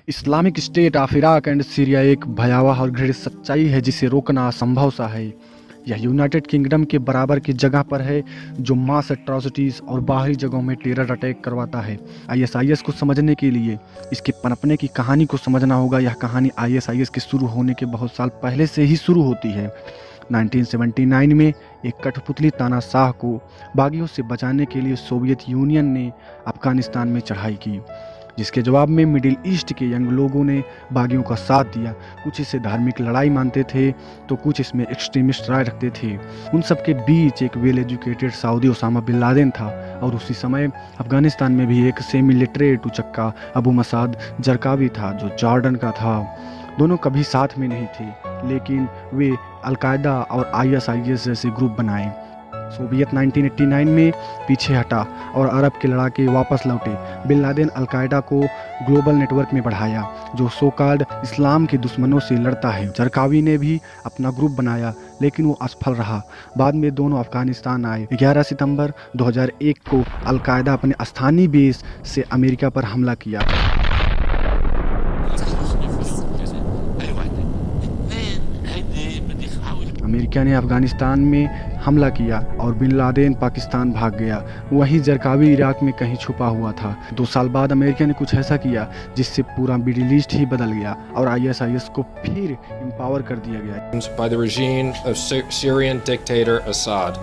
Islamic state of Iraq and Syria एक भयावह और घृणित सच्चाई है जिसे रोकना असंभव सा है। यह यूनाइटेड किंगडम के बराबर की जगह पर है जो मास एट्रॉसिटीज़ और बाहरी जगहों में टेरर अटैक करवाता है। आईएसआईएस को समझने के लिए इसके पनपने की कहानी को समझना होगा। यह कहानी आईएसआईएस के शुरू होने के बहुत साल पहले से ही शुरू होती है। 1979 में एक कठपुतली तानाशाह को बागियों से बचाने के लिए सोवियत यूनियन ने अफगानिस्तान में चढ़ाई की, जिसके जवाब में मिडिल ईस्ट के यंग लोगों ने बागियों का साथ दिया। कुछ इसे धार्मिक लड़ाई मानते थे तो कुछ इसमें एक्सट्रीमिस्ट राय रखते थे। उन सब के बीच एक well educated Saudi Osama bin Laden था और उसी समय अफगानिस्तान में भी एक सेमी लिटरेट उचक्का अबू मसाद जरकावी था जो जॉर्डन का था। दोनों कभी साथ में नहीं थे, लेकिन वे अलकायदा और आईएसआईएस जैसे ग्रुप बनाए। सोवियत 1989 में पीछे हटा और अरब के लड़ाके वापस लौटे। बिन लादेन अलकायदा को ग्लोबल नेटवर्क में बढ़ाया जो सो कॉल्ड इस्लाम के दुश्मनों से लड़ता है। जरकावी ने भी अपना ग्रुप बनाया, लेकिन वो असफल रहा। बाद में दोनों अफगानिस्तान आए। 11 सितंबर 2001 को अलकायदा अपने स्थानीय बेस से अमेरिका पर हमला किया। अमेरिका ने अफगानिस्तान में हमला किया और बिन लादेन पाकिस्तान भाग गया। वहीं जरकावी इराक में कहीं छुपा हुआ था। 2 साल बाद अमेरिका ने कुछ ऐसा किया जिससे पूरा मिडिल ईस्ट ही बदल गया और आईएसआईएस को फिर एम्पावर कर दिया गया। By the regime of Syrian dictator Assad.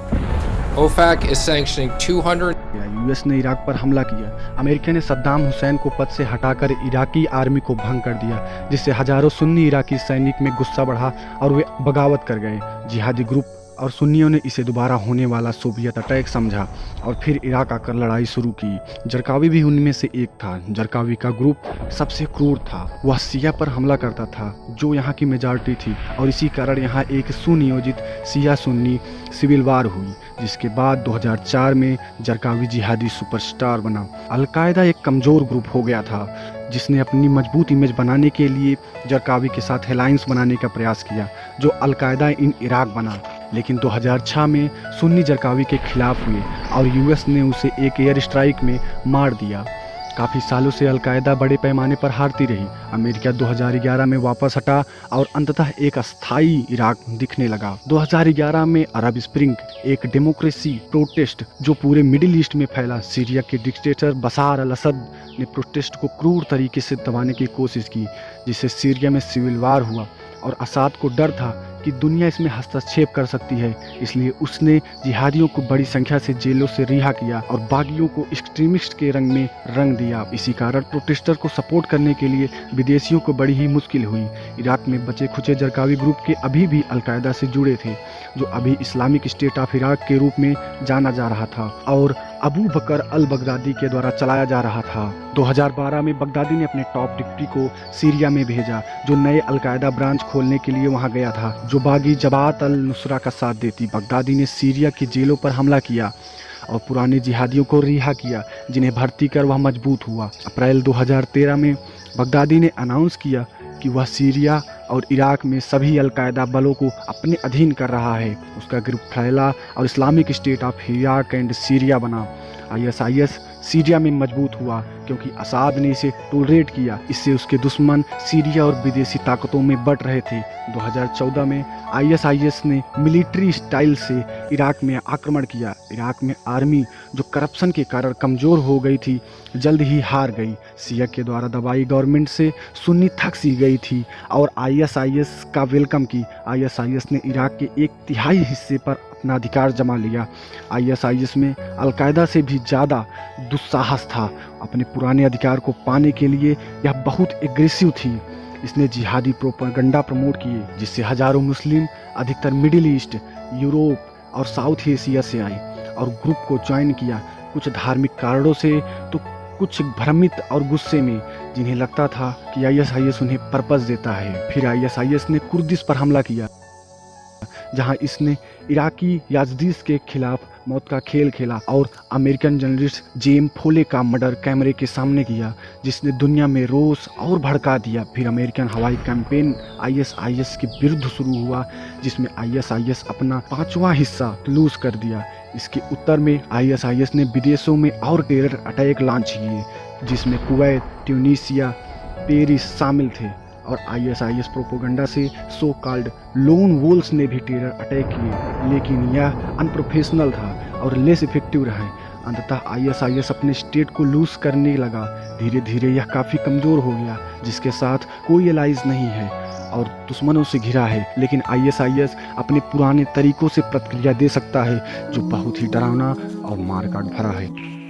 OFAC is sanctioning 200 US ने इराक पर हमला किया। अमेरिका ने सद्दाम हुसैन को पद से हटाकर इराकी आर्मी को भंग कर दिया, जिससे हजारों सुन्नी इराकी सैनिक में गुस्सा बढ़ा और वे बगावत कर गए। जिहादी ग्रुप और सुन्नियों ने इसे दोबारा होने वाला सोवियत अटैक समझा और फिर इराक आकर लड़ाई शुरू की। जरकावी भी उनमें से एक था। जरकावी का ग्रुप सबसे क्रूर था। वह सिया पर हमला करता था जो यहाँ की मेजॉरिटी थी और इसी कारण यहाँ एक सुनियोजित सिया सुन्नी सिविल वार हुई, जिसके बाद 2004 में जरकावी जिहादी सुपरस्टार बना। अलकायदा एक कमज़ोर ग्रुप हो गया था जिसने अपनी मजबूत इमेज बनाने के लिए जरकावी के साथ अलायंस बनाने का प्रयास किया जो अलकायदा इन इराक बना। लेकिन 2006 में सुन्नी जरकावी के खिलाफ हुए और यूएस ने उसे एक एयर स्ट्राइक में मार दिया। काफ़ी सालों से अलकायदा बड़े पैमाने पर हारती रही। अमेरिका 2011 में वापस हटा और अंततः एक अस्थायी इराक दिखने लगा। 2011 में अरब स्प्रिंग, एक डेमोक्रेसी प्रोटेस्ट जो पूरे मिडिल ईस्ट में फैला। सीरिया के डिक्टेटर बशार अल असद ने प्रोटेस्ट को क्रूर तरीके से दबाने की कोशिश की, जिससे सीरिया में सिविल वार हुआ और असद को डर था कि दुनिया इसमें हस्तक्षेप कर सकती है, इसलिए उसने जिहादियों को बड़ी संख्या से जेलों से रिहा किया और बागियों को एक्सट्रीमिस्ट के रंग में रंग दिया। इसी कारण प्रोटेस्टर को सपोर्ट करने के लिए विदेशियों को बड़ी ही मुश्किल हुई। इराक में बचे खुचे जरकावी ग्रुप के अभी भी अलकायदा से जुड़े थे, जो अभी इस्लामिक स्टेट ऑफ इराक के रूप में जाना जा रहा था और अबू बकर अल बगदादी के द्वारा चलाया जा रहा था। 2012 में बगदादी ने अपने टॉप डिप्टी को सीरिया में भेजा, जो नए अलकायदा ब्रांच खोलने के लिए वहां गया था, जो बागी जमात अल नुसरा का साथ देती। बगदादी ने सीरिया की जेलों पर हमला किया और पुराने जिहादियों को रिहा किया, जिन्हें भर्ती कर वह मजबूत हुआ। अप्रैल 2013 में बगदादी ने अनाउंस किया कि वह सीरिया और इराक में सभी अलकायदा बलों को अपने अधीन कर रहा है। उसका ग्रुप फैला और Islamic state of Iraq and Syria बना। आईएसआईएस सीरिया में मजबूत हुआ क्योंकि असद ने इसे टॉलरेट किया। इससे उसके दुश्मन सीरिया और विदेशी ताकतों में बट रहे थे। 2014 में आईएसआईएस ने मिलिट्री स्टाइल से इराक में आक्रमण किया। इराक में आर्मी जो करप्शन के कारण कमज़ोर हो गई थी, जल्द ही हार गई। सिया के द्वारा दबाई गवर्नमेंट से सुन्नी थक सी गई थी और आईएसआईएस का वेलकम की। आईएसआईएस ने इराक के 1/3 हिस्से पर अपना अधिकार जमा लिया। आईएसआईएस में अलकायदा से भी ज़्यादा दुस्साहस था। अपने पुराने अधिकार को पाने के लिए यह बहुत एग्रेसिव थी। इसने जिहादी प्रोपेगेंडा प्रमोट किए, जिससे हजारों मुस्लिम अधिकतर मिडिल ईस्ट, यूरोप और साउथ एशिया से आए और ग्रुप को ज्वाइन किया। कुछ धार्मिक कारणों से तो कुछ भ्रमित और गुस्से में, जिन्हें लगता था कि आईएसआईएस उन्हें पर्पस देता है। फिर आईएसआईएस ने कुर्दिश पर हमला किया, जहां इसने इराकी याजदीस के खिलाफ मौत का खेल खेला और अमेरिकन जर्नलिस्ट जेम फोले का मर्डर कैमरे के सामने किया, जिसने दुनिया में रोष और भड़का दिया। फिर अमेरिकन हवाई कैंपेन आईएसआईएस के विरुद्ध शुरू हुआ, जिसमें आईएसआईएस अपना 5वां हिस्सा लूज कर दिया। इसके उत्तर में आईएसआईएस ने विदेशों में और टेरर अटैक लॉन्च किए, जिसमें कुवैत, ट्यूनीसिया, पेरिस शामिल थे और आईएसआईएस प्रोपोगंडा से सो कॉल्ड लोन वोल्स ने भी टेरर अटैक किए, लेकिन यह अनप्रोफेशनल था और लेस इफेक्टिव रहा। अंततः आईएसआईएस अपने स्टेट को लूज करने लगा। धीरे धीरे यह काफ़ी कमज़ोर हो गया, जिसके साथ कोई एलाइज नहीं है और दुश्मनों से घिरा है। लेकिन आईएसआईएस अपने पुराने तरीकों से प्रतिक्रिया दे सकता है, जो बहुत ही डरावना और मारकाट भरा है।